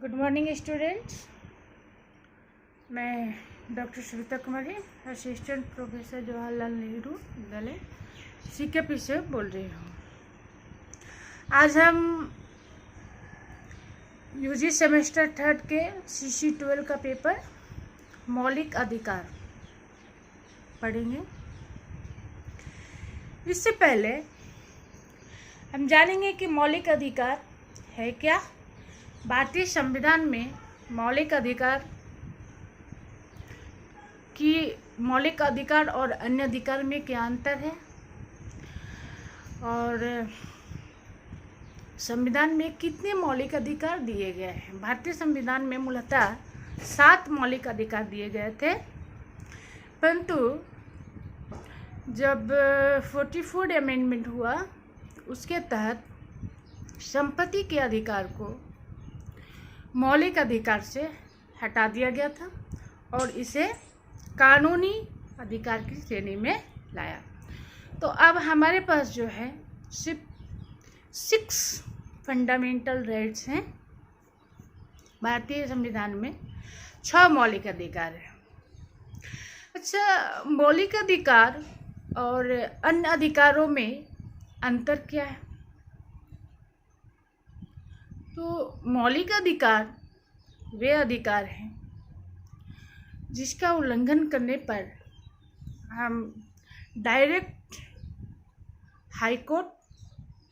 Good morning students. मैं doctor Shweta कुमारी, assistant professor Jawaharlal Nehru विद्यालय CKP से बोल रही हूँ। आज हम यूजी सेमेस्टर 3 के CC 12 का पेपर मौलिक अधिकार पढ़ेंगे। इससे पहले हम जानेंगे कि मौलिक अधिकार है क्या। भारतीय संविधान में मौलिक अधिकार और अन्य अधिकार में क्या अंतर है, और संविधान में कितने मौलिक अधिकार दिए गए हैं। भारतीय संविधान में मूलतः 7 मौलिक अधिकार दिए गए थे, परंतु जब 44 अमेंडमेंट हुआ उसके तहत संपत्ति के अधिकार को मौलिक अधिकार से हटा दिया गया था और इसे कानूनी अधिकार की श्रेणी में लाया। तो अब हमारे पास जो है सिर्फ 6 फंडामेंटल राइट्स हैं। भारतीय संविधान में 6 मौलिक अधिकार हैं। अच्छा, मौलिक अधिकार और अन्य अधिकारों में अंतर क्या है? तो मौलिक अधिकार वे अधिकार हैं जिसका उल्लंघन करने पर हम डायरेक्ट हाई कोर्ट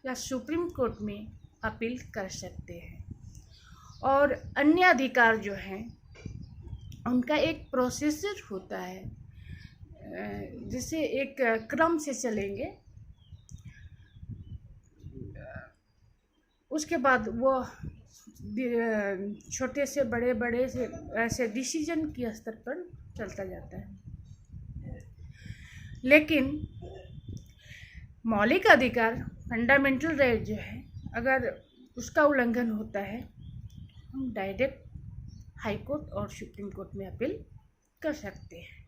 या सुप्रीम कोर्ट में अपील कर सकते हैं, और अन्य अधिकार जो हैं उनका एक प्रोसीजर होता है, जिसे एक क्रम से चलेंगे। उसके बाद वो छोटे से बड़े से ऐसे डिसीजन के स्तर पर चलता जाता है। लेकिन मौलिक अधिकार फंडामेंटल राइट जो है, अगर उसका उल्लंघन होता है हम डायरेक्ट हाई कोर्ट और सुप्रीम कोर्ट में अपील कर सकते हैं।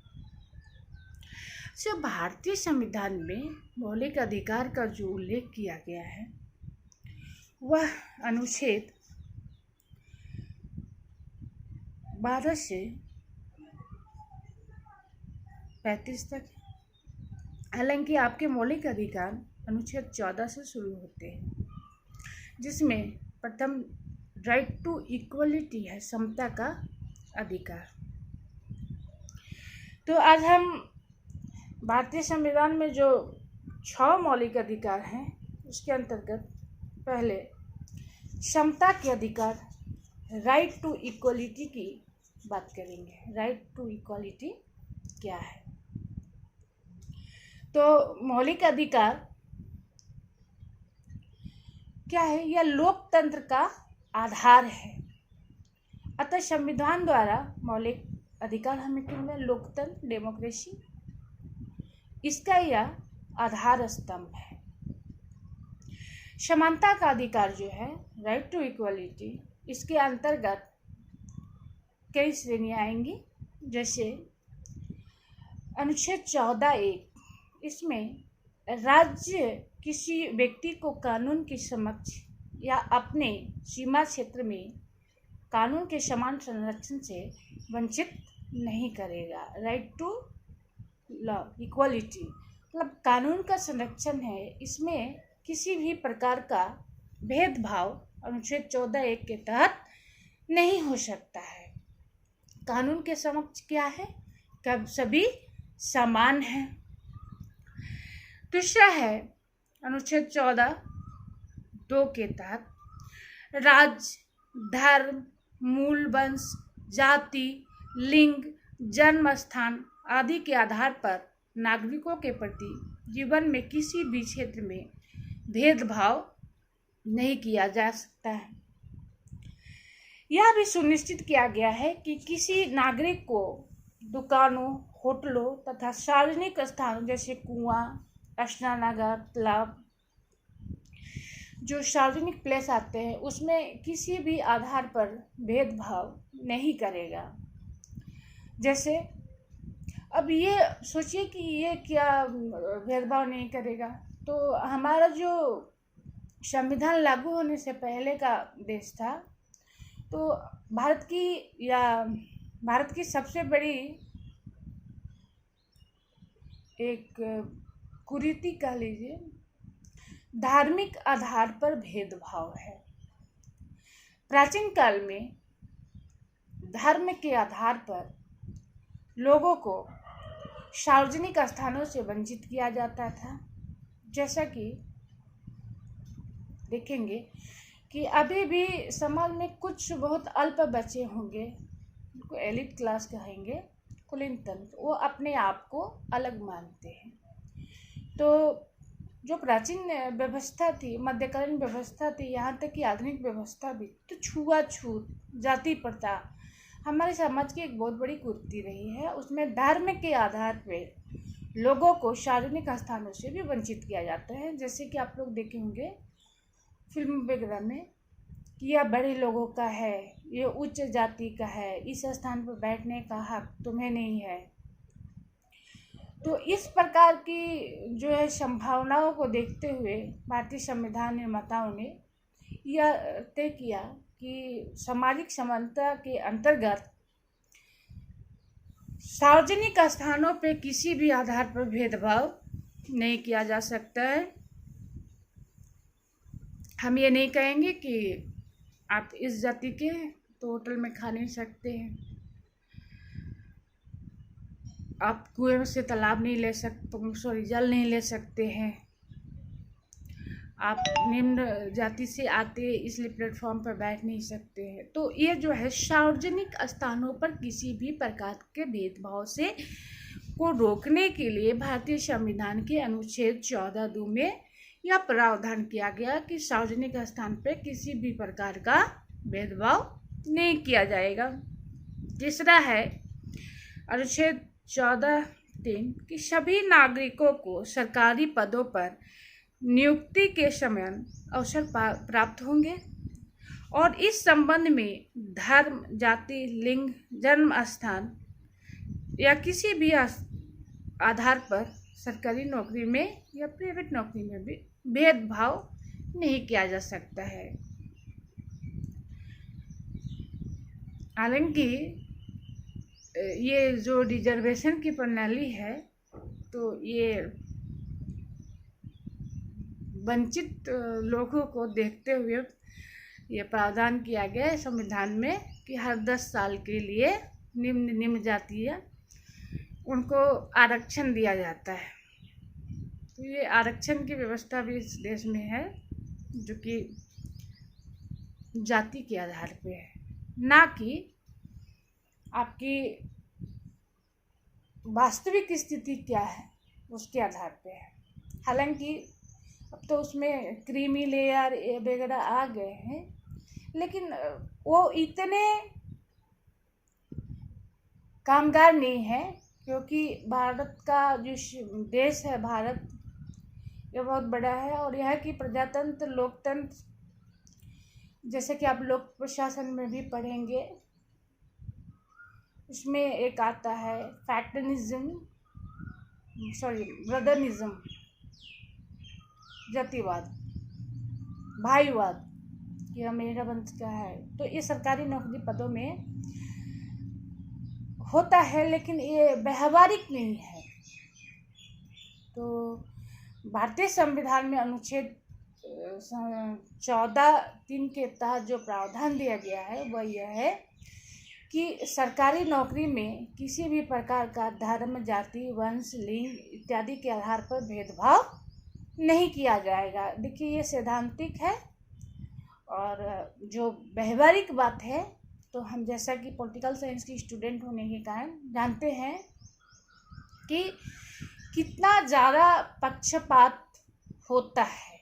तो भारतीय संविधान में मौलिक अधिकार का जो उल्लेख किया गया है वह अनुच्छेद 12 से 35 तक है। हालांकि आपके मौलिक अधिकार अनुच्छेद 14 से शुरू होते हैं, जिसमें प्रथम राइट टू इक्वलिटी है, समता का अधिकार। तो आज हम भारतीय संविधान में जो 6 मौलिक अधिकार हैं उसके अंतर्गत पहले समता के अधिकार, राइट टू इक्वलिटी की बात करेंगे। राइट टू इक्वलिटी क्या है? तो मौलिक अधिकार क्या है? यह लोकतंत्र का आधार है। अतः संविधान द्वारा मौलिक अधिकार हमें क्यों मिला? लोकतंत्र, डेमोक्रेसी, इसका यह आधार स्तंभ है। समानता का अधिकार जो है, राइट टू इक्वलिटी, इसके अंतर्गत कई श्रेणियाँ आएंगी। जैसे अनुच्छेद 14(1), इसमें राज्य किसी व्यक्ति को कानून के समक्ष या अपने सीमा क्षेत्र में कानून के समान संरक्षण से वंचित नहीं करेगा। राइट टू लॉ इक्वलिटी मतलब कानून का संरक्षण है, इसमें किसी भी प्रकार का भेदभाव अनुच्छेद 14(1) के तहत नहीं हो सकता है। कानून के समक्ष क्या है? कब सभी समान हैं। दूसरा है अनुच्छेद 14(2) के तहत राज्य, धर्म, मूल वंश, जाति, लिंग, जन्म स्थान आदि के आधार पर नागरिकों के प्रति जीवन में किसी भी क्षेत्र में भेदभाव नहीं किया जा सकता है। यह भी सुनिश्चित किया गया है कि किसी नागरिक को दुकानों, होटलों तथा सार्वजनिक स्थानों जैसे कुआं, स्नानागार, तालाब, जो सार्वजनिक प्लेस आते हैं उसमें किसी भी आधार पर भेदभाव नहीं करेगा। जैसे अब ये सोचिए कि ये क्या भेदभाव नहीं करेगा। तो हमारा जो संविधान लागू होने से पहले का देश था तो भारत की सबसे बड़ी एक कुरीति कह लीजिए, धार्मिक आधार पर भेदभाव है। प्राचीन काल में धर्म के आधार पर लोगों को सार्वजनिक स्थानों से वंचित किया जाता था। जैसा कि देखेंगे कि अभी भी समाज में कुछ बहुत अल्प बच्चे होंगे, उनको एलिट क्लास कहेंगे, कुलीनतंत्र, वो अपने आप को अलग मानते हैं। तो जो प्राचीन व्यवस्था थी, मध्यकालीन व्यवस्था थी, यहाँ तक कि आधुनिक व्यवस्था भी, तो छुआछूत, जाति प्रथा हमारे समाज की एक बहुत बड़ी कुरीति रही है। उसमें धर्म के आधार पर लोगों को सार्वजनिक स्थानों से भी वंचित किया जाता है। जैसे कि आप लोग देखे होंगे फिल्म वगैरह में कि यह बड़े लोगों का है, ये उच्च जाति का है, इस स्थान पर बैठने का हक तुम्हें नहीं है। तो इस प्रकार की जो है संभावनाओं को देखते हुए भारतीय संविधान निर्माताओं ने यह तय किया कि सामाजिक समानता के अंतर्गत सार्वजनिक स्थानों पर किसी भी आधार पर भेदभाव नहीं किया जा सकता है। हम ये नहीं कहेंगे कि आप इस जाति के तो होटल में खा नहीं सकते हैं, आप कुएं से तालाब नहीं ले सकते, जल नहीं ले सकते हैं, आप निम्न जाति से आते इसलिए प्लेटफॉर्म पर बैठ नहीं सकते हैं। तो ये जो है सार्वजनिक स्थानों पर किसी भी प्रकार के भेदभाव से को रोकने के लिए भारतीय संविधान के अनुच्छेद 14(2) में यह प्रावधान किया गया कि सार्वजनिक स्थान पर किसी भी प्रकार का भेदभाव नहीं किया जाएगा। तीसरा है अनुच्छेद 14(3) कि सभी नागरिकों को सरकारी पदों पर नियुक्ति के समान अवसर प्राप्त होंगे और इस संबंध में धर्म, जाति, लिंग, जन्म स्थान या किसी भी आधार पर सरकारी नौकरी में या प्राइवेट नौकरी में भी भेदभाव नहीं किया जा सकता है। हालांकि ये जो रिजर्वेशन की प्रणाली है, तो ये वंचित लोगों को देखते हुए ये प्रावधान किया गया है संविधान में कि हर 10 साल के लिए निम्न जातीय उनको आरक्षण दिया जाता है। तो ये आरक्षण की व्यवस्था भी इस देश में है जो कि जाति के आधार पे है, ना कि आपकी वास्तविक स्थिति क्या है उसके आधार पे है। हालांकि अब तो उसमें क्रीमी लेयर वगैरह आ गए हैं, लेकिन वो इतने कामगार नहीं है, क्योंकि भारत का जो देश है, भारत ये बहुत बड़ा है और यह कि प्रजातंत्र, लोकतंत्र, जैसे कि आप लोक प्रशासन में भी पढ़ेंगे, उसमें एक आता है ब्रदरनिज्म, जातिवाद, भाईवाद, कि यह मेरा वंश का है। तो ये सरकारी नौकरी पदों में होता है, लेकिन ये व्यवहारिक नहीं है। तो भारतीय संविधान में अनुच्छेद 14(3) के तहत जो प्रावधान दिया गया है वह यह है कि सरकारी नौकरी में किसी भी प्रकार का धर्म, जाति, वंश, लिंग इत्यादि के आधार पर भेदभाव नहीं किया जाएगा। देखिए ये सैद्धांतिक है, और जो व्यवहारिक बात है, तो हम जैसा कि पॉलिटिकल साइंस की स्टूडेंट होने के कारण जानते हैं कि कितना ज़्यादा पक्षपात होता है।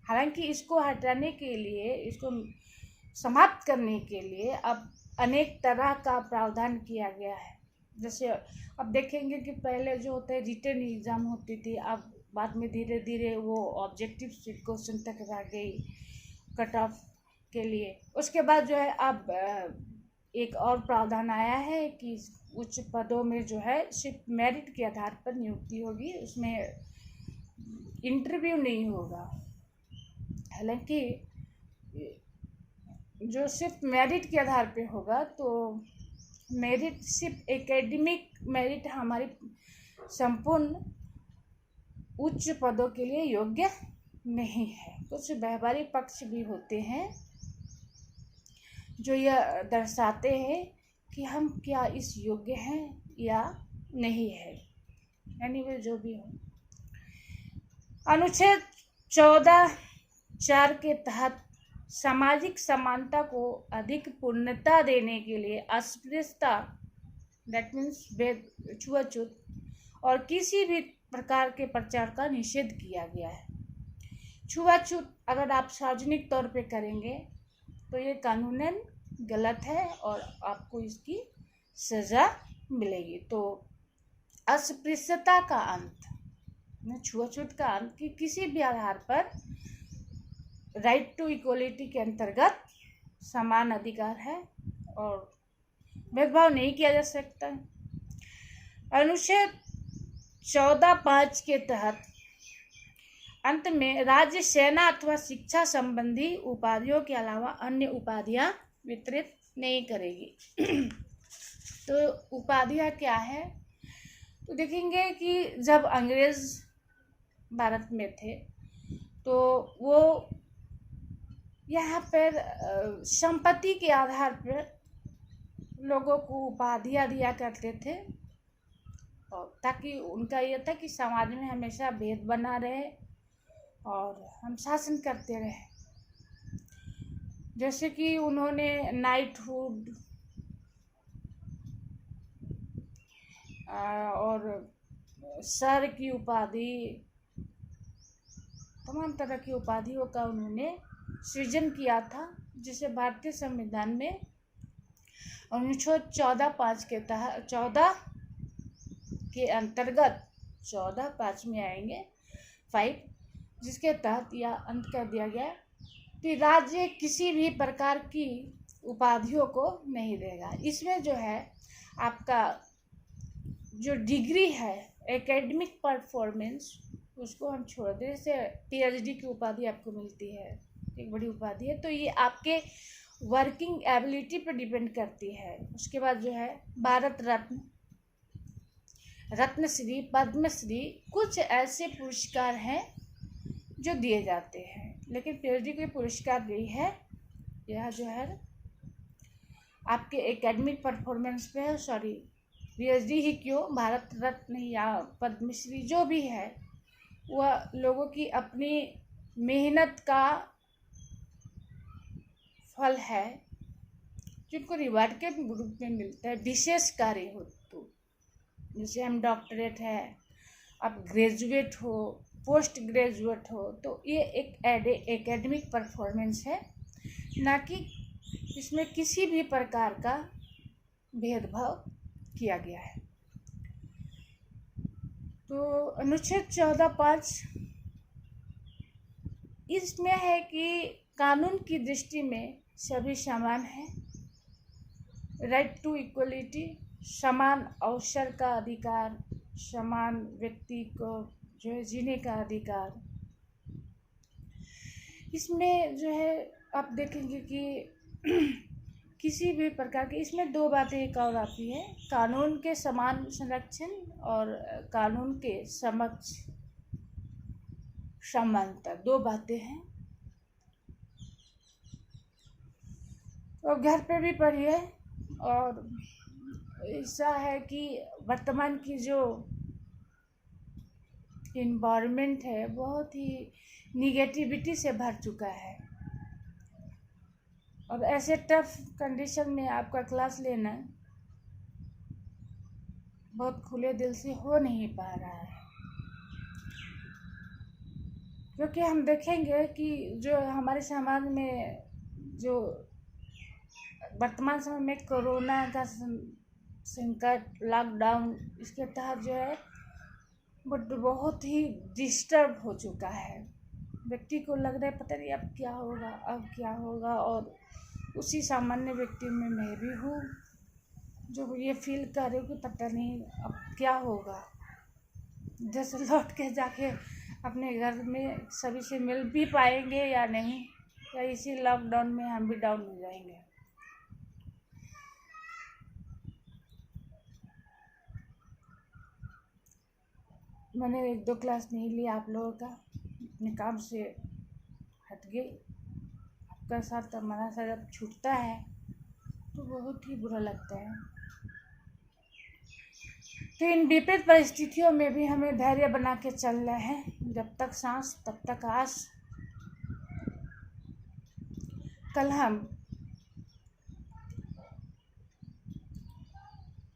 हालांकि इसको हटाने के लिए, इसको समाप्त करने के लिए अब अनेक तरह का प्रावधान किया गया है। जैसे अब देखेंगे कि पहले जो होता है रिटन एग्ज़ाम होती थी, अब बाद में धीरे धीरे वो ऑब्जेक्टिव क्वेश्चन तक रह गई कट ऑफ के लिए। उसके बाद जो है अब एक और प्रावधान आया है कि उच्च पदों में जो है सिर्फ मेरिट के आधार पर नियुक्ति होगी, उसमें इंटरव्यू नहीं होगा। हालांकि जो सिर्फ मेरिट के आधार पे होगा, तो मेरिट सिर्फ एकेडमिक मेरिट हमारी संपूर्ण उच्च पदों के लिए योग्य नहीं है। कुछ व्यवहारिक पक्ष भी होते हैं जो यह दर्शाते हैं कि हम क्या इस योग्य हैं या नहीं है। एनीवे जो भी हो, अनुच्छेद 14(4) के तहत सामाजिक समानता को अधिक पूर्णता देने के लिए अस्पृश्यता, दैट मीन्स छुआछूत, और किसी भी प्रकार के प्रचार का निषेध किया गया है। छुआछूत अगर आप सार्वजनिक तौर पे करेंगे तो ये कानूनन गलत है और आपको इसकी सज़ा मिलेगी। तो अस्पृश्यता का अंत, छुआछूत का अंत, कि किसी भी आधार पर राइट टू इक्वलिटी के अंतर्गत समान अधिकार है और भेदभाव नहीं किया जा सकता। अनुच्छेद 14(5) के तहत अंत में राज्य सेना अथवा शिक्षा संबंधी उपाधियों के अलावा अन्य उपाधियां वितरित नहीं करेगी। तो उपाधियां क्या है, तो देखेंगे कि जब अंग्रेज भारत में थे तो वो यहाँ पर संपत्ति के आधार पर लोगों को उपाधियां दिया करते थे, और ताकि उनका ये था कि समाज में हमेशा भेद बना रहे और हम शासन करते रहे। जैसे कि उन्होंने नाइटहुड और सर की उपाधि, तमाम तरह की उपाधियों का उन्होंने सृजन किया था, जिसे भारतीय संविधान में अनुच्छेद 14(5) के तहत 14 के अंतर्गत 14(5) में आएंगे 5, जिसके तहत यह अंत कर दिया गया कि राज्य किसी भी प्रकार की उपाधियों को नहीं देगा। इसमें जो है आपका जो डिग्री है, एकेडमिक परफॉर्मेंस, उसको हम छोड़ दें। जैसे PhD की उपाधि आपको मिलती है, एक बड़ी उपाधि है, तो ये आपके वर्किंग एबिलिटी पर डिपेंड करती है। उसके बाद जो है भारत रत्न, रत्नश्री, पद्मश्री, कुछ ऐसे पुरस्कार हैं जो दिए जाते हैं, लेकिन PhD के पुरस्कार नहीं है। यह जो है आपके एकेडमिक परफॉर्मेंस पे है। सॉरी, PhD ही क्यों, भारत रत्न या पद्मश्री जो भी है वह लोगों की अपनी मेहनत का फल है, जिनको रिवार्ड के रूप में मिलता है विशेष कार्य हो। तो जैसे हम डॉक्टरेट है, आप ग्रेजुएट हो, पोस्ट ग्रेजुएट हो, तो ये एक एकेडमिक परफॉर्मेंस है, ना कि इसमें किसी भी प्रकार का भेदभाव किया गया है। तो अनुच्छेद 14(5) इसमें है कि कानून की दृष्टि में सभी समान हैं। राइट टू इक्वलिटी, समान अवसर का अधिकार, समान व्यक्ति को जो है जीने का अधिकार। इसमें जो है आप देखेंगे कि किसी भी प्रकार के, इसमें दो बातें एक और आती है, कानून के समान संरक्षण और कानून के समक्ष समानता, दो बातें हैं। तो घर पे भी पढ़िए। और ऐसा है कि वर्तमान की जो इन्वायरमेंट है बहुत ही निगेटिविटी से भर चुका है, और ऐसे टफ कंडीशन में आपका क्लास लेना बहुत खुले दिल से हो नहीं पा रहा है। क्योंकि हम देखेंगे कि जो हमारे समाज में जो वर्तमान समय में कोरोना का संकट, लॉकडाउन, इसके तहत जो है बहुत ही डिस्टर्ब हो चुका है। व्यक्ति को लग रहा है पता नहीं अब क्या होगा, अब क्या होगा, और उसी सामान्य व्यक्ति में मैं भी हूँ जो ये फील कर रही हूँ कि पता नहीं अब क्या होगा। जैसे लौट के जाके अपने घर में सभी से मिल भी पाएंगे या नहीं, या इसी लॉकडाउन में हम भी डाउन हो जाएंगे। मैंने 1-2 क्लास नहीं लिया आप लोगों का, अपने काम से हट गई। आपका साथ हमारा साथ जब छूटता है तो बहुत ही बुरा लगता है। तो इन विपरीत परिस्थितियों में भी हमें धैर्य बना के चलना है। जब तक सांस तब तक आस। कल हम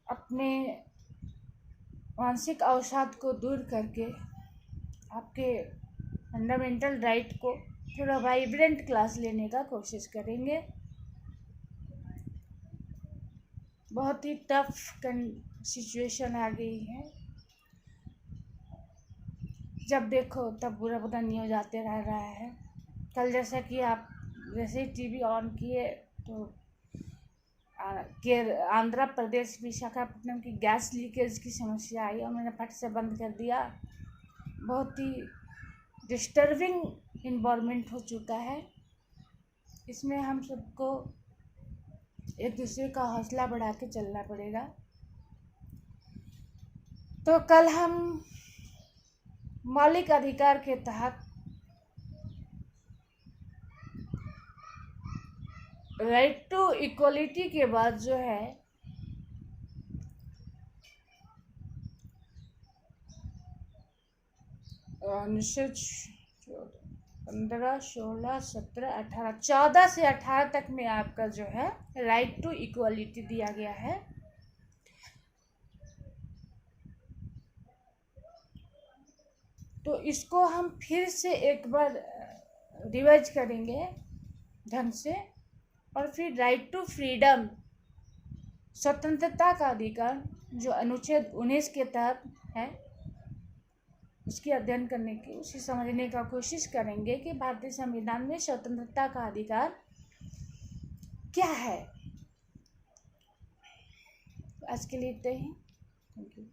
अपने मानसिक अवसाद को दूर करके आपके फंडामेंटल राइट को थोड़ा वाइब्रेंट क्लास लेने का कोशिश करेंगे। बहुत ही टफ सिचुएशन आ गई है, जब देखो तब बुरा बुरा न्यूज आते रह रहा है। कल जैसा कि आप जैसे ही टीवी ऑन किए तो आंध्र प्रदेश विशाखापट्टनम की गैस लीकेज की समस्या आई और मैंने फट से बंद कर दिया। बहुत ही डिस्टर्बिंग इन्वायरमेंट हो चुका है। इसमें हम सबको एक दूसरे का हौसला बढ़ा के चलना पड़ेगा। तो कल हम मौलिक अधिकार के तहत राइट टू इक्वलिटी के बाद जो है अनुच्छेद 15, 16, 17, 18, 14 से 18 तक में आपका जो है राइट टू इक्वलिटी दिया गया है। तो इसको हम फिर से एक बार रिवाइज करेंगे ढंग से, और फिर राइट टू फ्रीडम, स्वतंत्रता का अधिकार जो अनुच्छेद 19 के तहत है, उसकी अध्ययन करने की, उसे समझने का कोशिश करेंगे कि भारतीय संविधान में स्वतंत्रता का अधिकार क्या है। आज के लिए इतना ही। Thank you.